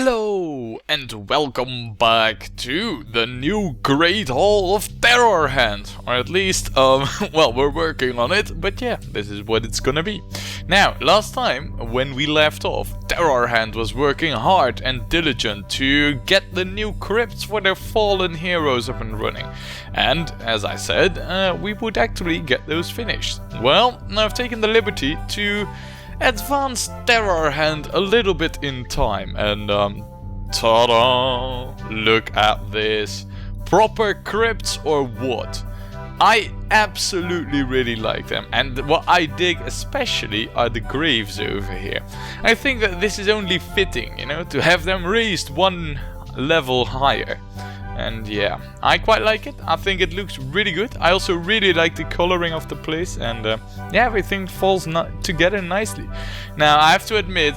Hello and welcome back to the new Great Hall of Terrorhand, or at least, well, we're working on it, but yeah, this is what it's gonna be. Now, last time when we left off, Terrorhand was working hard and diligent to get the new crypts for their fallen heroes up and running, and as I said, we would actually get those finished. Well, I've taken the liberty to advance Terrorhand a little bit in time, and ta-da! Look at this. Proper crypts or what? I absolutely really like them, and what I dig especially are the graves over here. I think that this is only fitting, you know, to have them raised one level higher. And yeah, I quite like it. I think it looks really good. I also really like the coloring of the place, and yeah, everything falls together nicely. Now, I have to admit,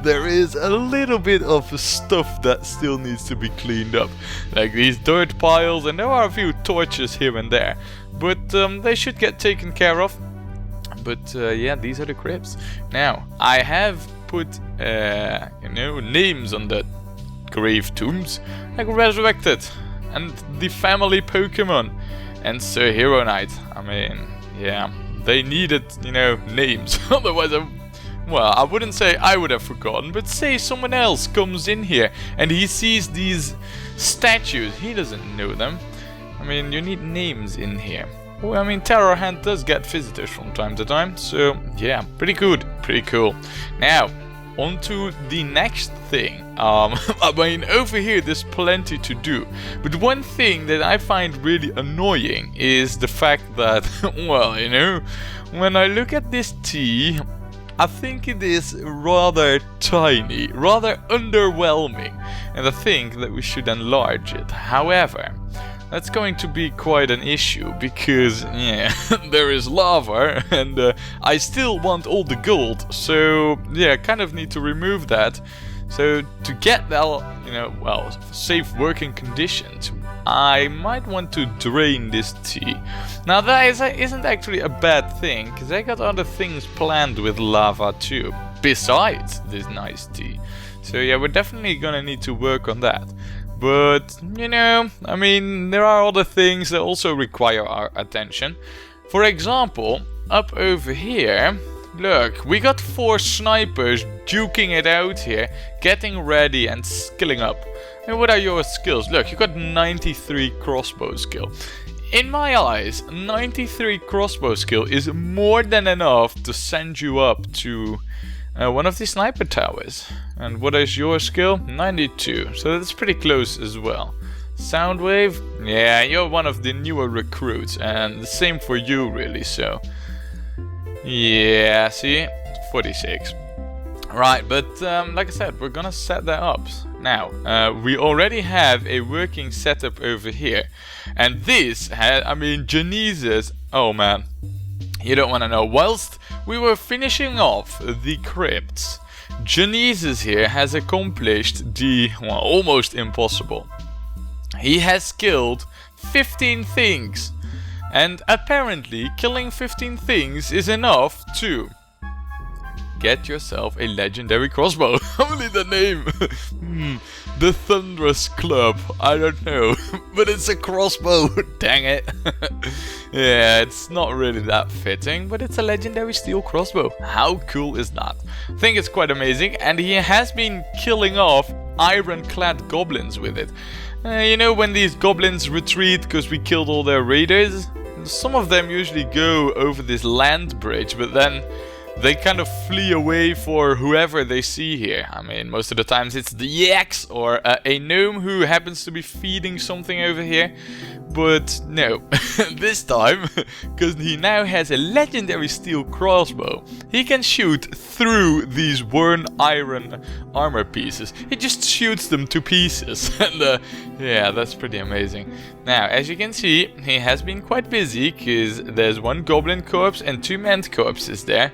there is a little bit of stuff that still needs to be cleaned up. Like these dirt piles, and there are a few torches here and there. But they should get taken care of. But yeah, these are the crypts. Now, I have put, you know, names on the grave tombs, like Resurrected, and the family Pokemon, and Sir Hero Knight. I mean, yeah, they needed, you know, names. Otherwise, well, I wouldn't say I would have forgotten, but say someone else comes in here and he sees these statues, he doesn't know them. I mean, you need names in here. Well, I mean, Terrorhand does get visitors from time to time, so yeah, pretty good, pretty cool. Now, on to the next thing. I mean, over here there's plenty to do, but one thing that I find really annoying is the fact that, well, you know, when I look at this tea, I think it is rather tiny, rather underwhelming, and I think that we should enlarge it. However, that's going to be quite an issue because, yeah, there is lava and I still want all the gold, so yeah, kind of need to remove that. So to get that, you know, well, safe working conditions, I might want to drain this tea. Now that isn't actually a bad thing, because I got other things planned with lava too, besides this nice tea. So yeah, we're definitely gonna need to work on that. But, you know, I mean, there are other things that also require our attention. For example, up over here, look, we got 4 snipers duking it out here, getting ready and skilling up. And what are your skills? Look, you got 93 crossbow skill. In my eyes, 93 crossbow skill is more than enough to send you up to one of the sniper towers. And what is your skill? 92, so that's pretty close as well. Soundwave? Yeah, you're one of the newer recruits, and the same for you really, so yeah, see? 46. Right, but like I said, we're gonna set that up. Now, we already have a working setup over here, and this I mean, Genesis, oh man, you don't want to know. Whilst we were finishing off the crypts, Genesis here has accomplished the, well, almost impossible. He has killed 15 things, and apparently killing 15 things is enough to get yourself a legendary crossbow. Only the name. The Thunderous Club. I don't know. But it's a crossbow. Dang it. Yeah, it's not really that fitting, but it's a legendary steel crossbow. How cool is that? I think it's quite amazing, and he has been killing off ironclad goblins with it. You know, when these goblins retreat because we killed all their raiders, some of them usually go over this land bridge, but then they kind of flee away for whoever they see here. I mean, most of the times it's the yaks or a gnome who happens to be feeding something over here. But no, this time, because he now has a legendary steel crossbow, he can shoot through these worn iron armor pieces. He just shoots them to pieces, and yeah, that's pretty amazing. Now, as you can see, he has been quite busy, because there's 1 goblin corpse and 2 mant corpses there.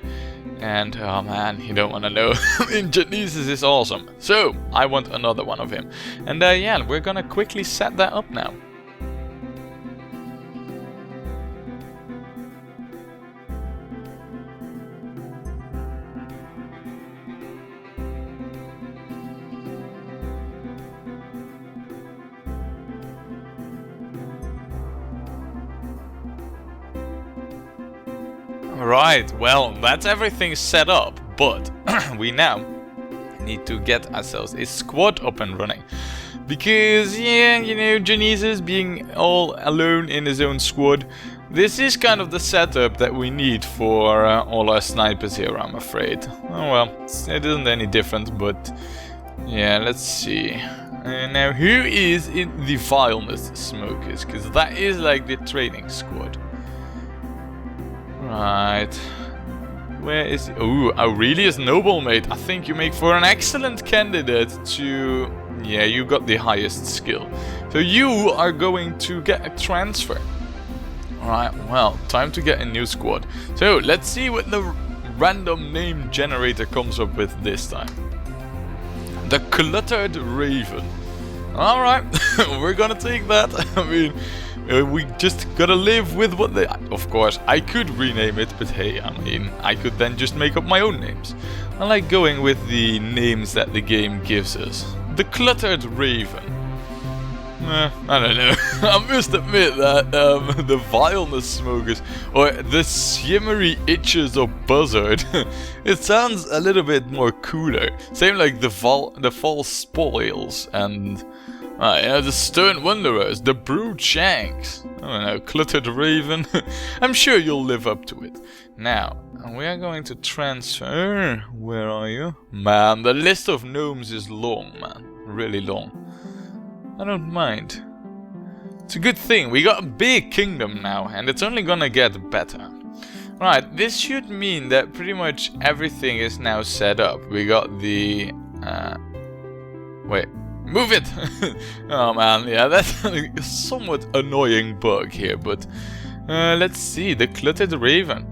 And, oh man, you don't want to know. I mean, Genesis is awesome. So, I want another one of him. And yeah, we're gonna quickly set that up now. Right, well, that's everything set up, but we now need to get ourselves a squad up and running. Because, yeah, you know, Genesis being all alone in his own squad, this is kind of the setup that we need for all our snipers here, I'm afraid. Oh well, it isn't any different, but yeah, let's see. Now, who is in the vileness smokers? Because that is like the training squad. Right. Where is he? Ooh, Aurelius Noblemate. I think you make for an excellent candidate to... Yeah, you got the highest skill. So you are going to get a transfer. Alright, well, time to get a new squad. So, let's see what the random name generator comes up with this time. The Cluttered Raven. Alright, we're gonna take that. I mean, we just gotta live with what they... Of course, I could rename it, but hey, I mean, I could then just make up my own names. I like going with the names that the game gives us. The Cluttered Raven. I don't know. I must admit that the Vileness Smokers, or the Shimmery Itches or Buzzard, it sounds a little bit more cooler. Same like the False Spoils and you know, the Stern Wanderers, the Brood Shanks. I don't know, Cluttered Raven. I'm sure you'll live up to it. Now, we are going to transfer. Where are you? Man, the list of gnomes is long, man. Really long. I don't mind. It's a good thing. We got a big kingdom now, and it's only gonna get better. Right, this should mean that pretty much everything is now set up. We got the... Wait. Move it! Oh man, yeah, that's a somewhat annoying bug here, but... let's see, the Cluttered Raven.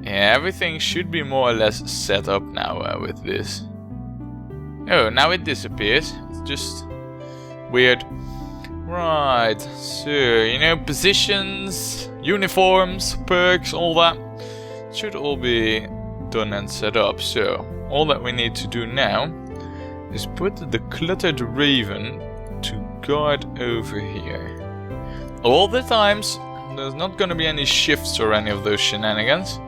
Yeah, everything should be more or less set up now with this. Oh, now it disappears. It's just... weird. Right, so, you know, positions, uniforms, perks, all that should all be done and set up. So, all that we need to do now is put the Cluttered Raven to guard over here. All the times, there's not gonna be any shifts or any of those shenanigans.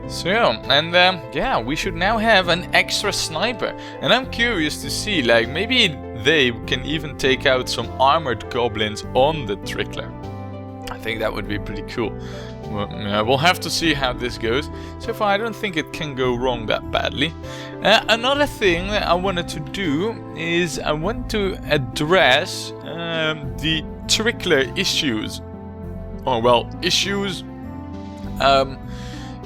So, and yeah, we should now have an extra sniper. And I'm curious to see, like, maybe they can even take out some armored goblins on the Trickler. I think that would be pretty cool. Well, yeah, we'll have to see how this goes. So far, I don't think it can go wrong that badly. Another thing that I wanted to do is I want to address the Trickler issues. Or, well, issues...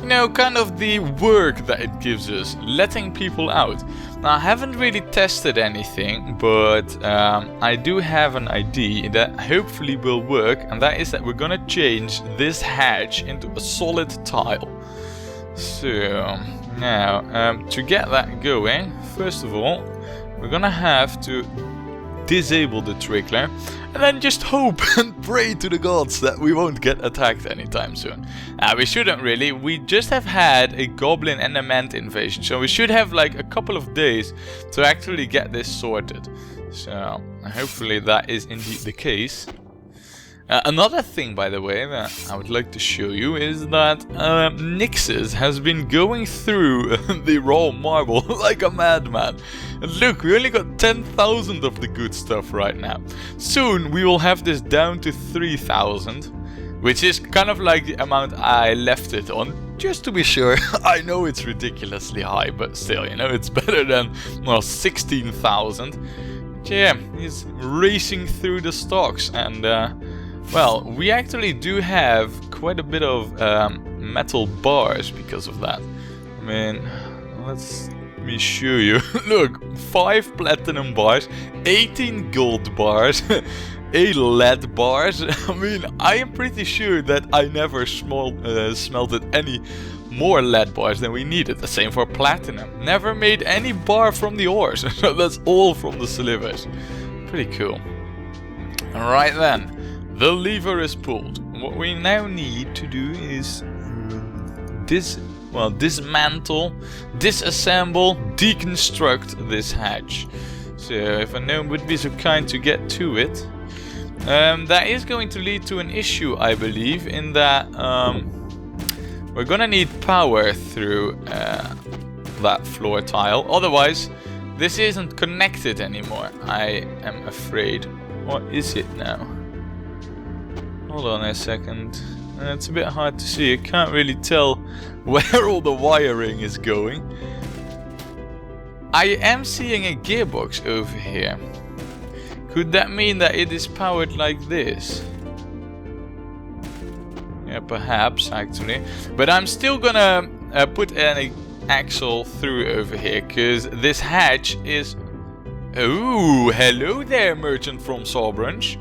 you know, kind of the work that it gives us, letting people out. Now, I haven't really tested anything, but I do have an idea that hopefully will work, and that is that we're gonna change this hatch into a solid tile. So, now, to get that going, first of all, we're gonna have to disable the Trickler, and then just hope and pray to the gods that we won't get attacked anytime soon. We shouldn't really. We just have had a goblin and a mant invasion, so we should have like a couple of days to actually get this sorted. So hopefully that is indeed the case. Another thing, by the way, that I would like to show you is that Nixes has been going through the raw marble like a madman. And look, we only got 10,000 of the good stuff right now. Soon we will have this down to 3,000, which is kind of like the amount I left it on, just to be sure. I know it's ridiculously high, but still, you know, it's better than, well, 16,000. Yeah, he's racing through the stocks, and well, we actually do have quite a bit of metal bars because of that. I mean, let me show you. Look, 5 platinum bars, 18 gold bars, 8 lead bars. I mean, I am pretty sure that I never smelted any more lead bars than we needed. The same for platinum. Never made any bar from the ores. So that's all from the slivers. Pretty cool. Alright then. The lever is pulled. What we now need to do is dismantle, disassemble, deconstruct this hatch. So if a gnome would be so kind to get to it. That is going to lead to an issue, I believe, in that we're gonna need power through that floor tile. Otherwise, this isn't connected anymore, I am afraid. Or is it now? Hold on a second. It's a bit hard to see. I can't really tell where all the wiring is going. I am seeing a gearbox over here. Could that mean that it is powered like this? Yeah, perhaps, actually. But I'm still gonna put an axle through over here, because this hatch is... Oh, hello there, merchant from Sawbranch.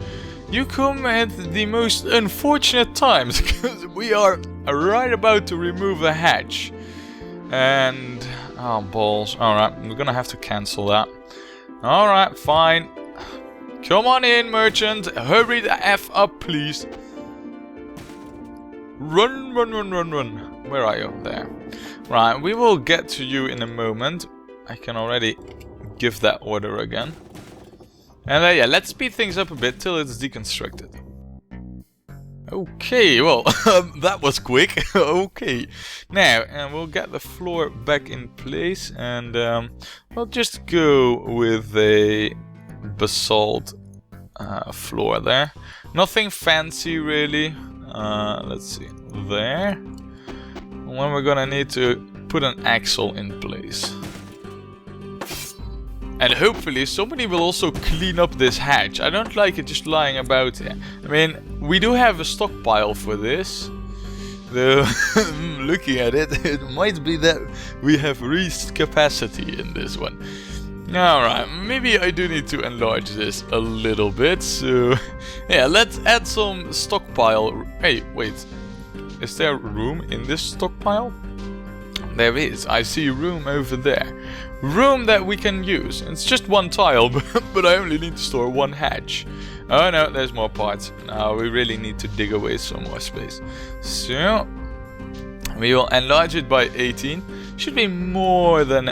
You come at the most unfortunate times, because we are right about to remove a hatch. And... oh, balls. Alright, we're gonna have to cancel that. Alright, fine. Come on in, merchant. Hurry the F up, please. Run, run, run, run, run. Where are you? There. Right, we will get to you in a moment. I can already give that order again. And yeah, let's speed things up a bit till it's deconstructed. Okay, well, that was quick. Okay. Now, we'll get the floor back in place, and we'll just go with a basalt floor there. Nothing fancy, really. Let's see. There. And then we're gonna need to put an axle in place. And hopefully somebody will also clean up this hatch. I don't like it just lying about here. I mean, we do have a stockpile for this. Though, looking at it, it might be that we have reached capacity in this one. Alright, maybe I do need to enlarge this a little bit. So, yeah, let's add some stockpile. Hey, wait. Is there room in this stockpile? There is. I see room over there. Room that we can use. It's just one tile, but I only need to store one hatch. Oh no, there's more parts. Now we really need to dig away some more space. So, we will enlarge it by 18. Should be more than...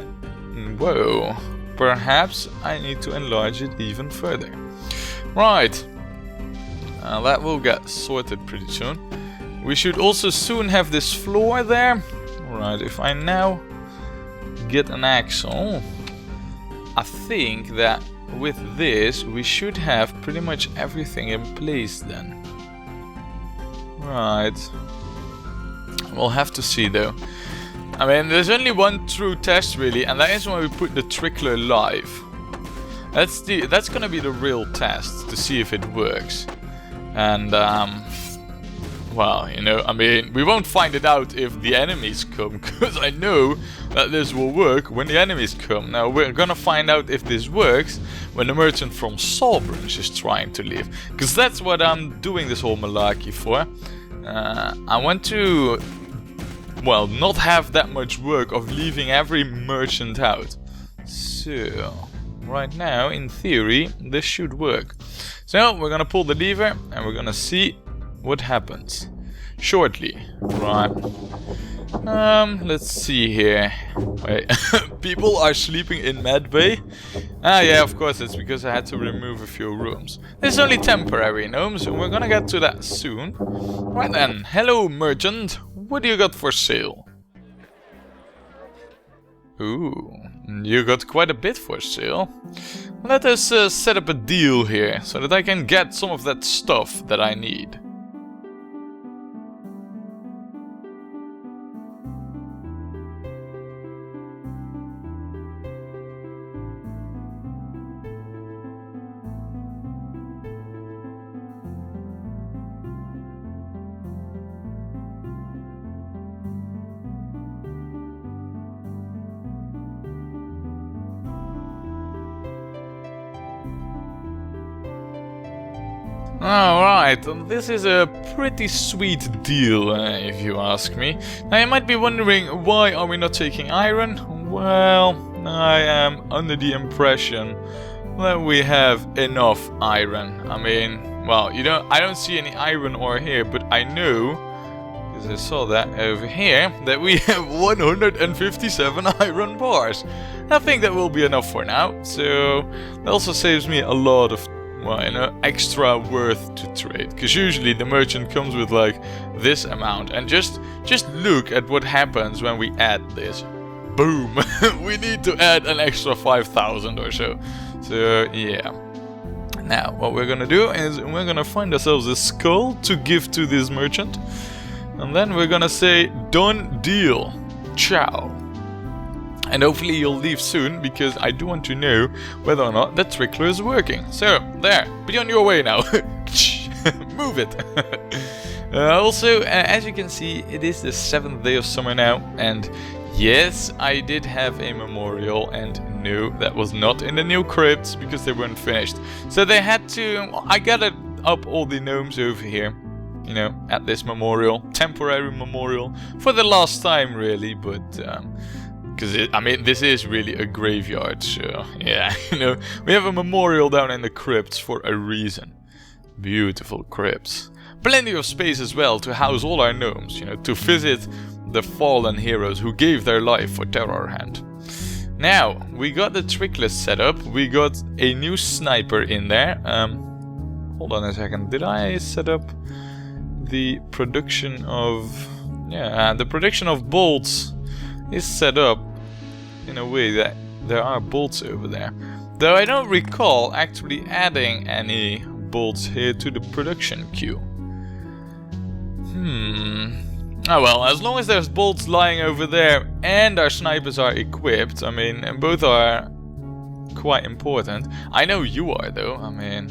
Whoa. Perhaps I need to enlarge it even further. Right. That will get sorted pretty soon. We should also soon have this floor there. Right, if I now get an axle, I think that with this we should have pretty much everything in place then. Right. We'll have to see though. I mean, there's only one true test really, and that is when we put the Trickler live. That's gonna be the real test to see if it works. And well, you know, I mean, we won't find it out if the enemies come, because I know that this will work when the enemies come. Now, we're gonna find out if this works when the merchant from Sawbranch is trying to leave, because that's what I'm doing this whole malarkey for. I want to, well, not have that much work of leaving every merchant out. So, right now, in theory, this should work. So, we're gonna pull the lever, and we're gonna see what happens shortly. Right. Let's see here. Wait. People are sleeping in Medbay? Ah, yeah, of course, it's because I had to remove a few rooms. This is only temporary, gnomes, and we're gonna get to that soon. Right then, hello merchant. What do you got for sale? Ooh, you got quite a bit for sale. Let us set up a deal here, so that I can get some of that stuff that I need. Alright, this is a pretty sweet deal, if you ask me. Now you might be wondering, why are we not taking iron? Well, I am under the impression that we have enough iron. I mean, well, you know, I don't see any iron ore here, but I know, because I saw that over here, that we have 157 iron bars. I think that will be enough for now, so that also saves me a lot of well, you know, extra worth to trade. Because usually the merchant comes with like this amount. And just look at what happens when we add this. Boom! We need to add an extra 5,000 or so. So, yeah. Now, what we're gonna do is we're gonna find ourselves a skull to give to this merchant. And then we're gonna say, done deal. Ciao. And hopefully you'll leave soon, because I do want to know whether or not the Trickler is working. So, there, be on your way now. Move it. Also, as you can see, it is the 7th day of summer now, and yes, I did have a memorial, and no, that was not in the new crypts, because they weren't finished. So they had to, I gathered up all the gnomes over here, you know, at this memorial, temporary memorial, for the last time really, but because I mean, this is really a graveyard, so yeah, you know, we have a memorial down in the crypts for a reason. Beautiful crypts. Plenty of space as well to house all our gnomes, you know, to visit the fallen heroes who gave their life for Terrorhand. Now, we got the Trickler set up, we got a new sniper in there. Hold on a second, did I set up the production of... yeah, the production of bolts is set up in a way that there are bolts over there. Though I don't recall actually adding any bolts here to the production queue. Oh well, as long as there's bolts lying over there and our snipers are equipped, I mean, and both are quite important. I know you are though, I mean,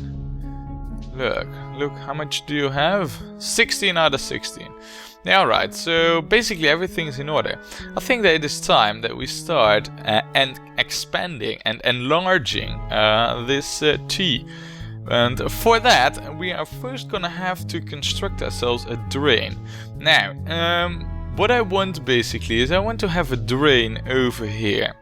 look, how much do you have? 16 out of 16. Yeah, alright, so basically everything's in order. I think that it is time that we start and expanding and enlarging this T. And for that, we are first gonna have to construct ourselves a drain. Now, what I want basically is I want to have a drain over here.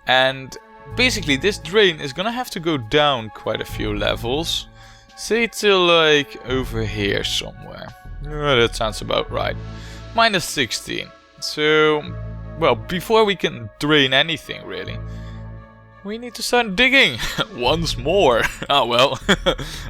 And basically this drain is gonna have to go down quite a few levels. Say till like over here somewhere. That sounds about right. Minus 16. So, well, before we can drain anything really, we need to start digging once more. Ah well,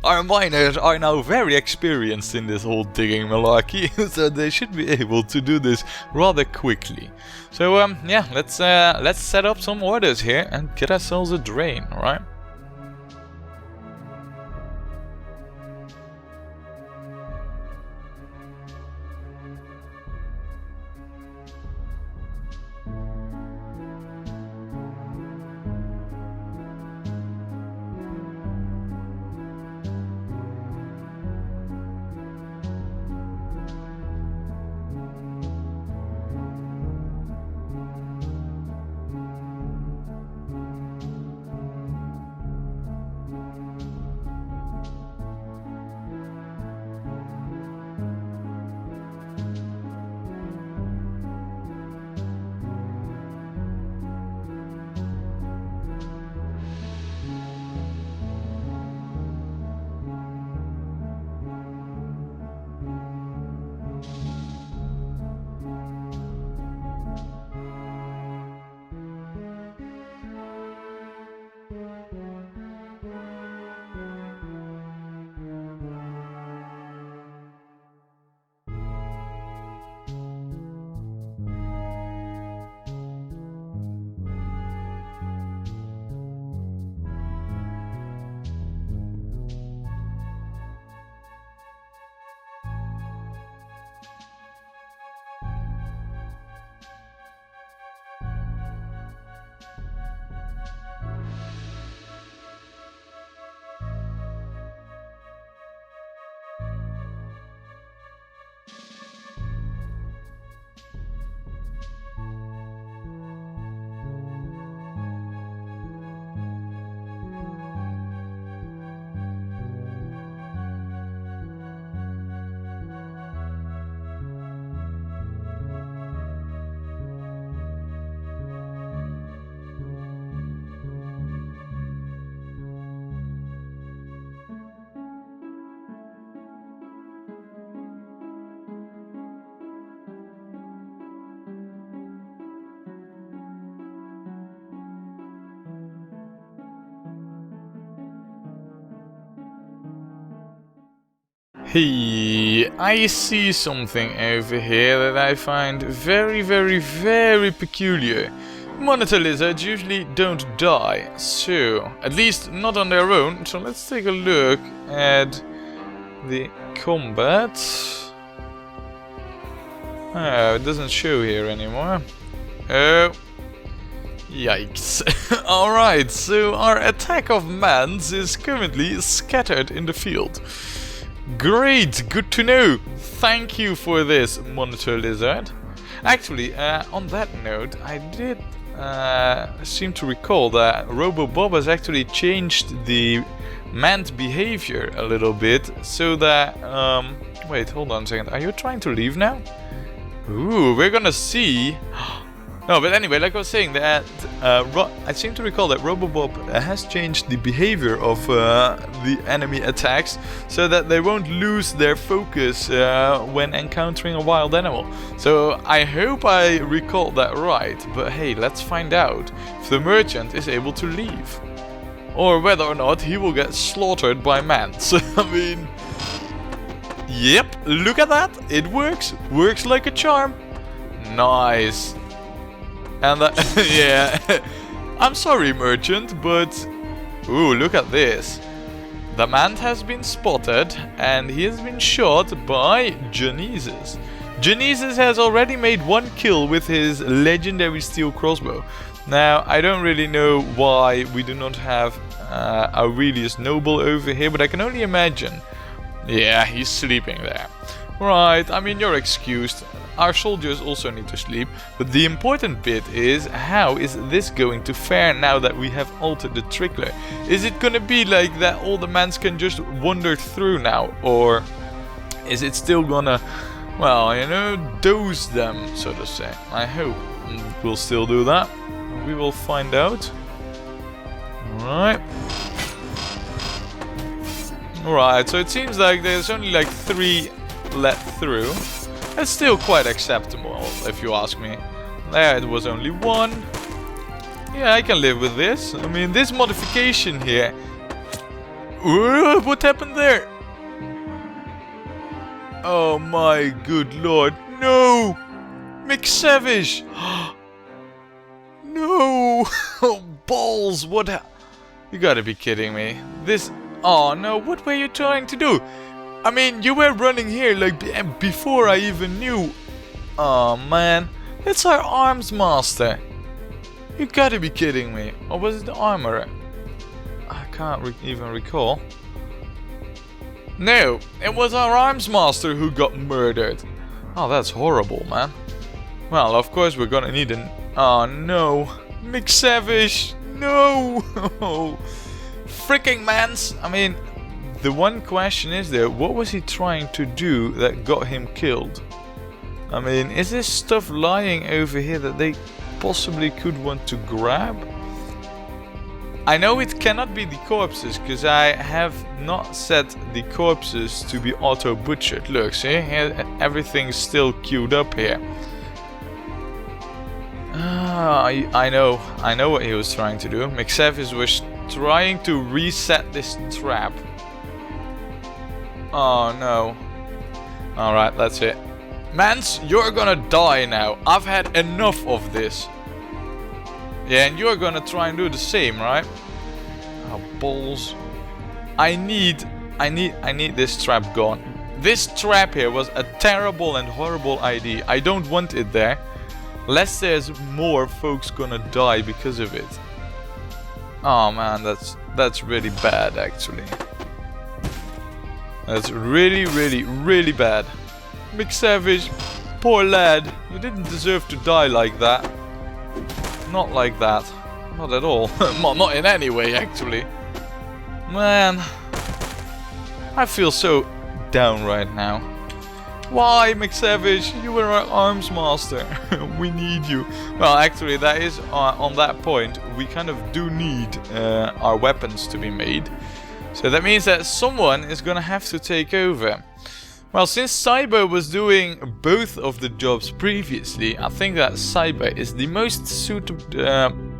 our miners are now very experienced in this whole digging malarkey, so they should be able to do this rather quickly. So yeah, let's set up some orders here and get ourselves a drain, alright? Hey, I see something over here that I find very, very, very peculiar. Monitor lizards usually don't die, so at least not on their own. So let's take a look at the combat. Oh, it doesn't show here anymore. Oh, yikes. Alright, so our attack of mants is currently scattered in the field. Great, good to know. Thank you for this, Monitor Lizard. Actually, on that note, I did seem to recall that Robo Baba has actually changed the mant behavior a little bit, so that... wait, hold on a second. Are you trying to leave now? Ooh, we're gonna see... No, but anyway, like I was saying, that I seem to recall that Robo Baba has changed the behavior of the enemy attacks so that they won't lose their focus when encountering a wild animal. So I hope I recalled that right, but hey, let's find out if the merchant is able to leave. Or whether or not he will get slaughtered by mants. I mean... Yep, look at that, it works. Works like a charm. Nice. And that, yeah, I'm sorry merchant, but, ooh, look at this. The mant has been spotted and he has been shot by Genesis. Genesis has already made one kill with his legendary steel crossbow. Now, I don't really know why we do not have Aurelius Noble over here, but I can only imagine. Yeah, he's sleeping there. Right, I mean, you're excused. Our soldiers also need to sleep, but the important bit is, how is this going to fare now that we have altered the Trickler? Is it gonna be like that all the mans can just wander through now, or is it still gonna, well, you know, dose them, so to say? I hope we'll still do that. We will find out. Alright, so it seems like there's only like 3 let through. It's still quite acceptable, if you ask me. There, it was only 1. Yeah, I can live with this. I mean, this modification here... Ooh, what happened there? Oh my good lord. No! McSavage! No! Oh, balls, what you gotta be kidding me. This... Oh no, what were you trying to do? I mean, you were running here like before I even knew. Oh man, that's our arms master. You gotta be kidding me. Or was it the armorer? I can't even recall. No, it was our arms master who got murdered. Oh, that's horrible, man. Well, of course we're gonna need an... Oh no, McSavage, no! Freaking mans! I mean... The one question is there, what was he trying to do that got him killed? I mean, is there stuff lying over here that they possibly could want to grab? I know it cannot be the corpses, because I have not set the corpses to be auto-butchered. Look, see? Here, everything's still queued up here. I know what he was trying to do. McSavage was trying to reset this trap. Oh no. Alright, that's it. Mans, you're gonna die now. I've had enough of this. Yeah, and you're gonna try and do the same, right? Oh, balls. I need this trap gone. This trap here was a terrible and horrible idea. I don't want it there. Lest there's more folks gonna die because of it. Oh man, that's really bad actually. That's really, really, really bad. McSavage, poor lad, you didn't deserve to die like that. Not like that. Not at all. Not in any way, actually. Man, I feel so down right now. Why, McSavage? You were our arms master. We need you. Well, actually, that is on that point. We kind of do need our weapons to be made. So that means that someone is gonna have to take over. Well, since Cyber was doing both of the jobs previously, I think that Cyber is the most suited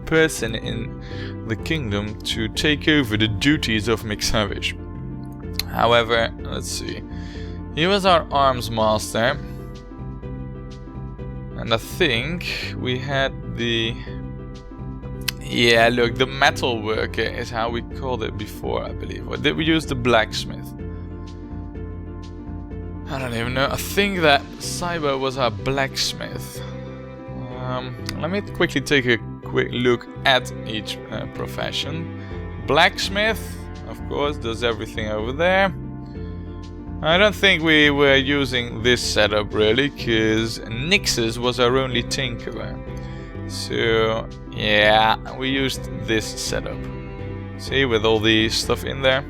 person in the kingdom to take over the duties of McSavage. However, let's see. He was our arms master. And I think we had the... Yeah, look, the metal worker is how we called it before, I believe. Or did we use the blacksmith? I don't even know. I think that Cyber was our blacksmith. Let me quickly take a quick look at each profession. Blacksmith, of course, does everything over there. I don't think we were using this setup really, because Nix's was our only tinkerer. So, yeah, we used this setup. See, with all the stuff in there.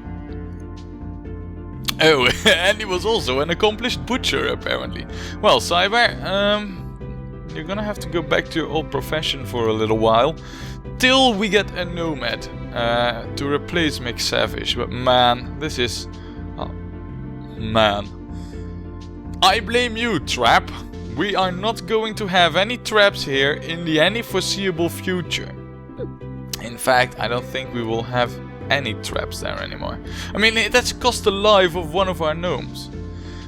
Oh, and he was also an accomplished butcher, apparently. Well, Cyber, you're gonna have to go back to your old profession for a little while. Till we get a nomad to replace McSavage. But man, this is... Oh, man. I blame you, Trap. We are not going to have any traps here in the any foreseeable future. In fact, I don't think we will have any traps there anymore. I mean, that's cost the life of one of our gnomes.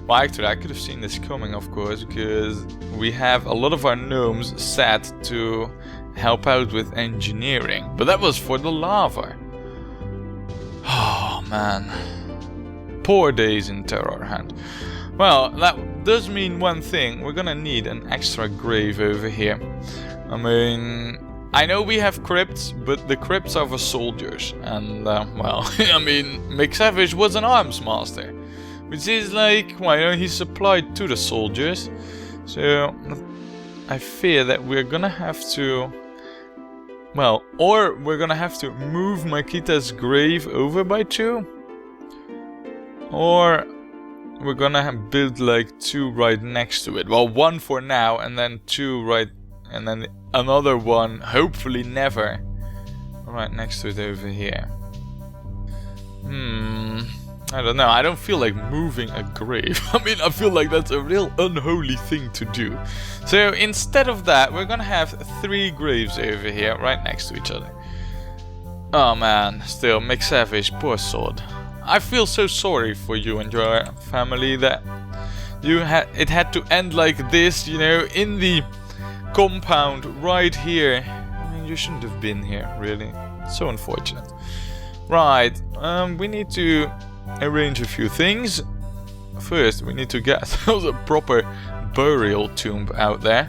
Well, actually, I could have seen this coming, of course, because we have a lot of our gnomes set to help out with engineering. But that was for the lava. Oh, man. Poor days in Terrorhand. Well, that does mean one thing. We're gonna need an extra grave over here. I mean, I know we have crypts, but the crypts are for soldiers. And, well, I mean, McSavage was an arms master. Which is like, well, you know, he's supplied to the soldiers. So, I fear that we're gonna have to... Well, or we're gonna have to move Makita's grave over by 2. Or... we're gonna build like 2 right next to it. Well, 1 for now, and then 2 right, and then another one, hopefully never, right next to it over here. I don't know. I don't feel like moving a grave. I mean, I feel like that's a real unholy thing to do. So instead of that, we're gonna have 3 graves over here, right next to each other. Oh man, still, McSavage, poor sword. I feel so sorry for you and your family that it had to end like this, you know, in the compound right here. I mean, you shouldn't have been here, really. It's so unfortunate. Right, we need to arrange a few things. First, we need to get ourselves a proper burial tomb out there.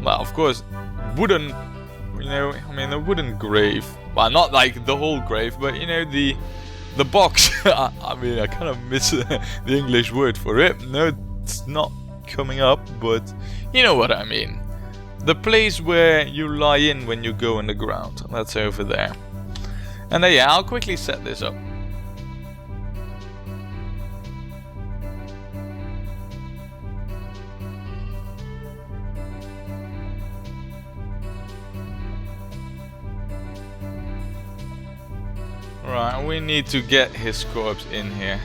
Well, of course, wooden, you know, I mean, a wooden grave. Well, not like the whole grave, but, you know, the box. I mean, I kind of miss the English word for it. No, it's not coming up, but you know what I mean. The place where you lie in when you go in the ground. That's over there. And yeah, I'll quickly set this up. Right, we need to get his corpse in here.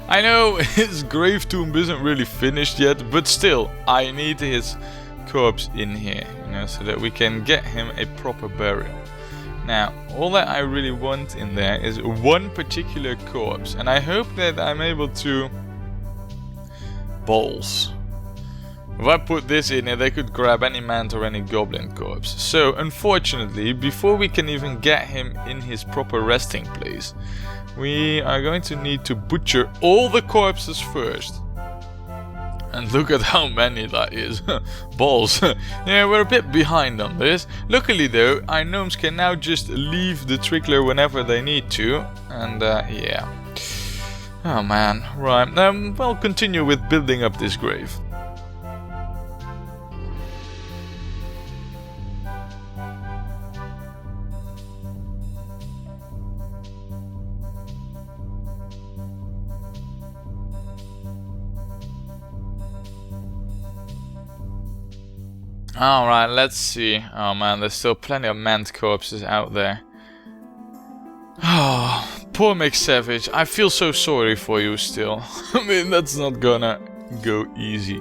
I know his grave tomb isn't really finished yet, but still, I need his corpse in here, you know, so that we can get him a proper burial. Now, all that I really want in there is one particular corpse, and I hope that I'm able to... Balls. If I put this in here, they could grab any mant or any goblin corpse. So, unfortunately, before we can even get him in his proper resting place, we are going to need to butcher all the corpses first. And look at how many that is. Balls. Yeah, we're a bit behind on this. Luckily though, our gnomes can now just leave the Trickler whenever they need to. And yeah. Oh man. Right. We'll continue with building up this grave. Alright, let's see. Oh man, there's still plenty of mant corpses out there. Oh, poor McSavage. I feel so sorry for you still. I mean, that's not gonna go easy.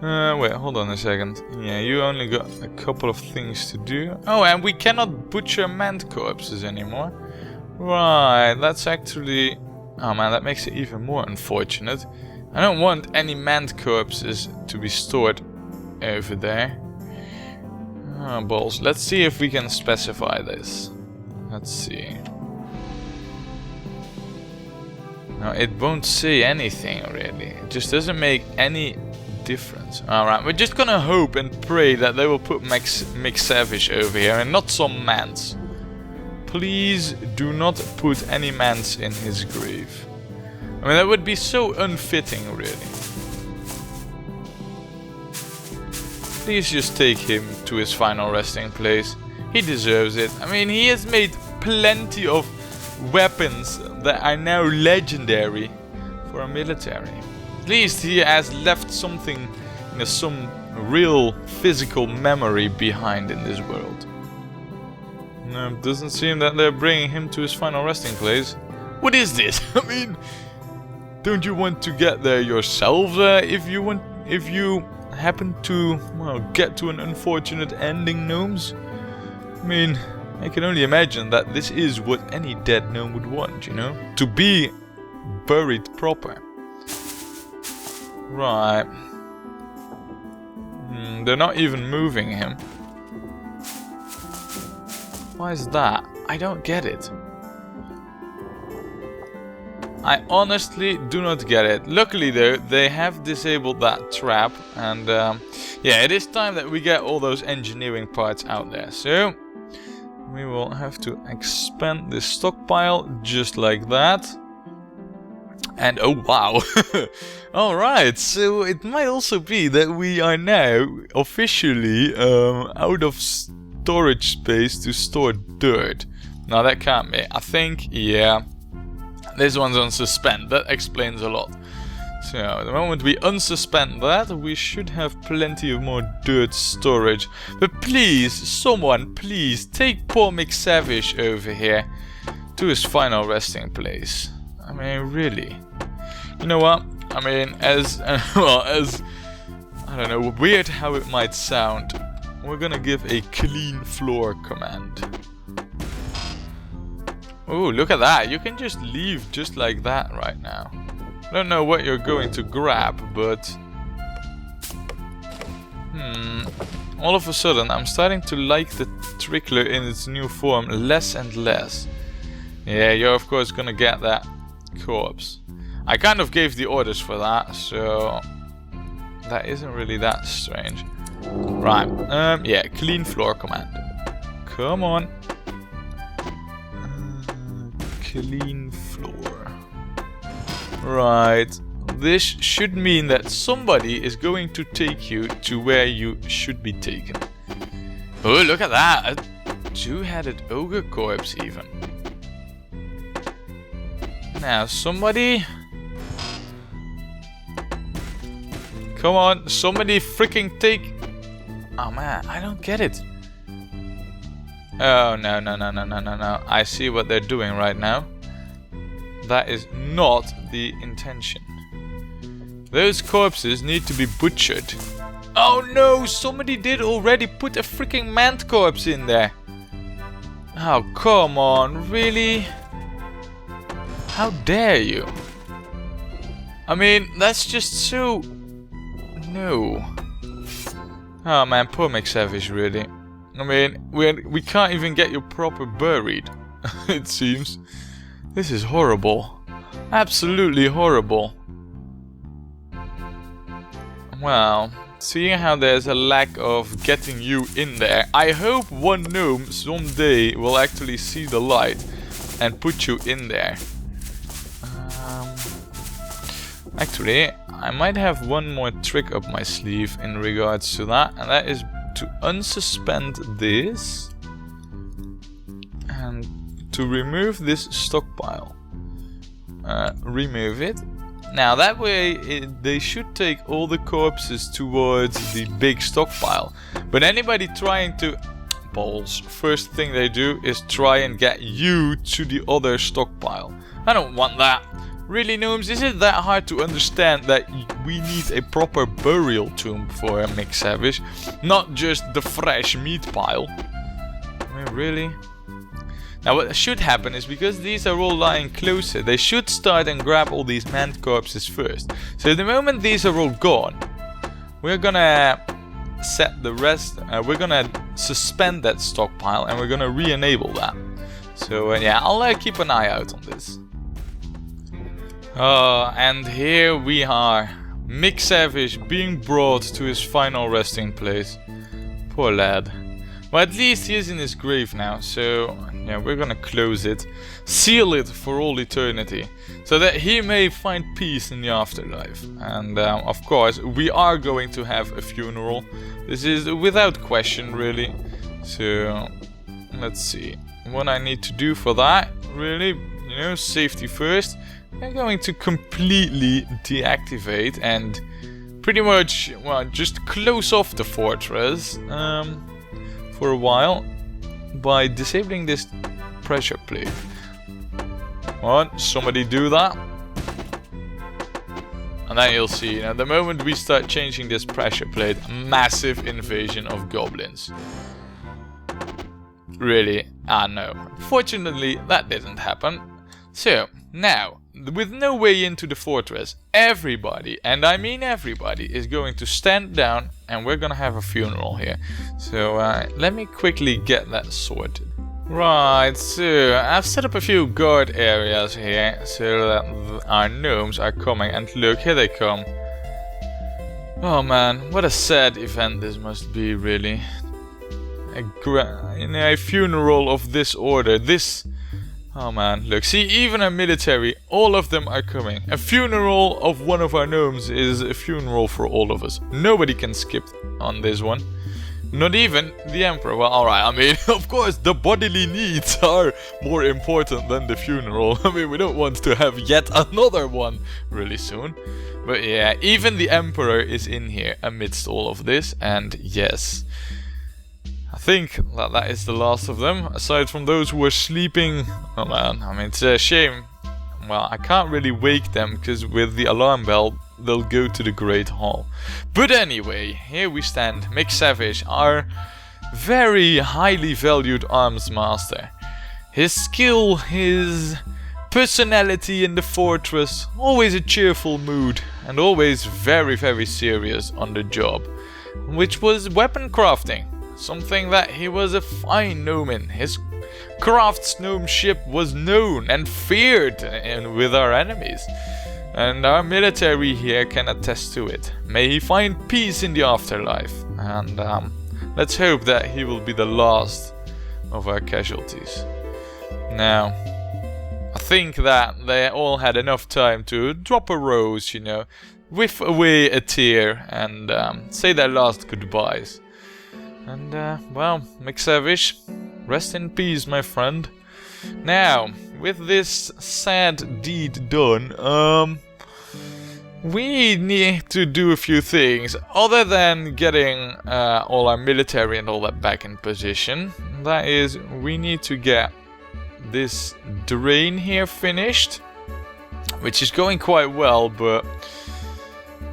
Wait, hold on a second. Yeah, you only got a couple of things to do. Oh, and we cannot butcher mant corpses anymore. Right, that's actually Oh man, that makes it even more unfortunate. I don't want any manned corpses to be stored over there. Oh, balls. Let's see if we can specify this. Let's see. No, it won't say anything really. It just doesn't make any difference. Alright, we're just gonna hope and pray that they will put Mick Savage over here and not some mants. Please do not put any mants in his grave. I mean, that would be so unfitting, really. Please just take him to his final resting place. He deserves it. I mean, he has made plenty of weapons that are now legendary for a military. At least he has left something, you know, some real physical memory behind in this world. No, it doesn't seem that they're bringing him to his final resting place. What is this? I mean, don't you want to get there yourself if you happen to, well, get to an unfortunate ending, gnomes? I mean, I can only imagine that this is what any dead gnome would want, you know? To be buried proper. Right. They're not even moving him. Why is that? I don't get it. I honestly do not get it. Luckily though, they have disabled that trap. And yeah, it is time that we get all those engineering parts out there. So we will have to expand this stockpile just like that. And oh wow. Alright, so it might also be that we are now officially out of storage space to store dirt. Now that can't be. I think, yeah, this one's on suspend. That explains a lot. So the moment we unsuspend that, we should have plenty of more dirt storage. But please, someone, please take poor McSavage over here to his final resting place. I mean, really. You know what? I mean, as well, as I don't know, weird how it might sound, we're gonna give a clean floor command. Oh, look at that! You can just leave just like that right now. I don't know what you're going to grab, but all of a sudden I'm starting to like the Trickler in its new form less and less. Yeah, you're of course gonna get that corpse. I kind of gave the orders for that, so that isn't really that strange. Right, yeah, clean floor command. Come on. Clean floor. Right, this should mean that somebody is going to take you to where you should be taken. Oh, look at that! A two-headed ogre corpse even. Now, somebody... Come on, somebody freaking take... Oh man, I don't get it. Oh, no, no, no, no, no, no, no. I see what they're doing right now. That is not the intention. Those corpses need to be butchered. Oh no, somebody did already put a freaking mant corpse in there. Oh, come on, really? How dare you? I mean, that's just so... No. Oh man, poor McSavage, really. I mean, we can't even get you proper buried, it seems. This is horrible. Absolutely horrible. Well, seeing how there's a lack of getting you in there, I hope one gnome someday will actually see the light and put you in there. Actually, I might have one more trick up my sleeve in regards to that, and that is to unsuspend this and to remove this stockpile. Remove it. Now that way they should take all the corpses towards the big stockpile. But anybody trying to... Balls. First thing they do is try and get you to the other stockpile. I don't want that. Really, gnomes, is it that hard to understand that we need a proper burial tomb for a McSavage? Not just the fresh meat pile. I mean, really? Now what should happen is, because these are all lying closer, they should start and grab all these manned corpses first. So the moment these are all gone, we're gonna set the rest, we're gonna suspend that stockpile and we're gonna re-enable that. So yeah, I'll keep an eye out on this. And here we are, Mick Savage being brought to his final resting place. Poor lad. But at least he is in his grave now, so yeah, we're gonna close it, seal it for all eternity, so that he may find peace in the afterlife. And of course, we are going to have a funeral. This is without question, really. So let's see what I need to do for that. Really, you know, safety first. I'm going to completely deactivate and pretty much, well, just close off the fortress for a while by disabling this pressure plate. What? Somebody do that? And then you'll see, you know, the moment we start changing this pressure plate, massive invasion of goblins. Really? Ah, no. Fortunately, that didn't happen. So, now, with no way into the fortress, everybody, and I mean everybody, is going to stand down and we're gonna have a funeral here. So let me quickly get that sorted. Right, so I've set up a few guard areas here so that our gnomes are coming, and look, here they come. Oh man, what a sad event this must be, really. A funeral of this order, this... Oh man, look, see, even our military, all of them are coming. A funeral of one of our gnomes is a funeral for all of us. Nobody can skip on this one. Not even the emperor. Well, alright, I mean, of course, the bodily needs are more important than the funeral. I mean, we don't want to have yet another one really soon. But yeah, even the emperor is in here amidst all of this, and yes... I think that is the last of them, aside from those who are sleeping. Oh man, I mean, it's a shame. Well, I can't really wake them, because with the alarm bell, they'll go to the Great Hall. But anyway, here we stand, Mick Savage, our very highly valued arms master. His skill, his personality in the fortress, always a cheerful mood, and always very, very serious on the job, which was weapon crafting. Something that he was a fine gnome in. His crafts gnome ship was known and feared with our enemies. And our military here can attest to it. May he find peace in the afterlife. And let's hope that he will be the last of our casualties. Now, I think that they all had enough time to drop a rose, you know, whiff away a tear and say their last goodbyes. And, well, Mick Savage, rest in peace, my friend. Now, with this sad deed done, we need to do a few things, other than getting all our military and all that back in position. That is, we need to get this drain here finished, which is going quite well, but...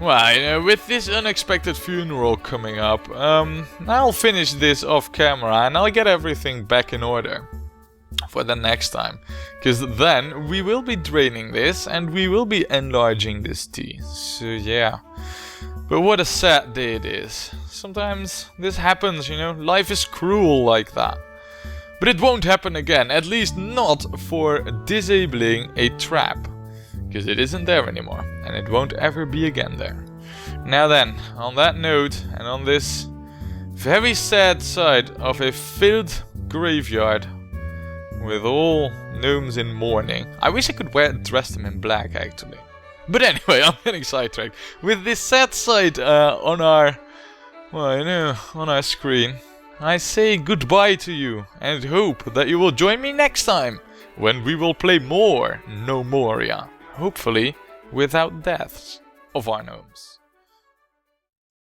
Well, you know, with this unexpected funeral coming up, I'll finish this off camera and I'll get everything back in order for the next time. Because then we will be draining this and we will be enlarging this tea. So yeah. But what a sad day it is. Sometimes this happens, you know, life is cruel like that. But it won't happen again, at least not for disabling a trap. Because it isn't there anymore, and it won't ever be again there. Now then, on that note, and on this very sad side of a filled graveyard with all gnomes in mourning. I wish I could dress them in black, actually. But anyway, I'm getting sidetracked. With this sad side on our, well, you know, on our screen, I say goodbye to you, and hope that you will join me next time, when we will play more Gnomoria. Hopefully, without deaths of our gnomes.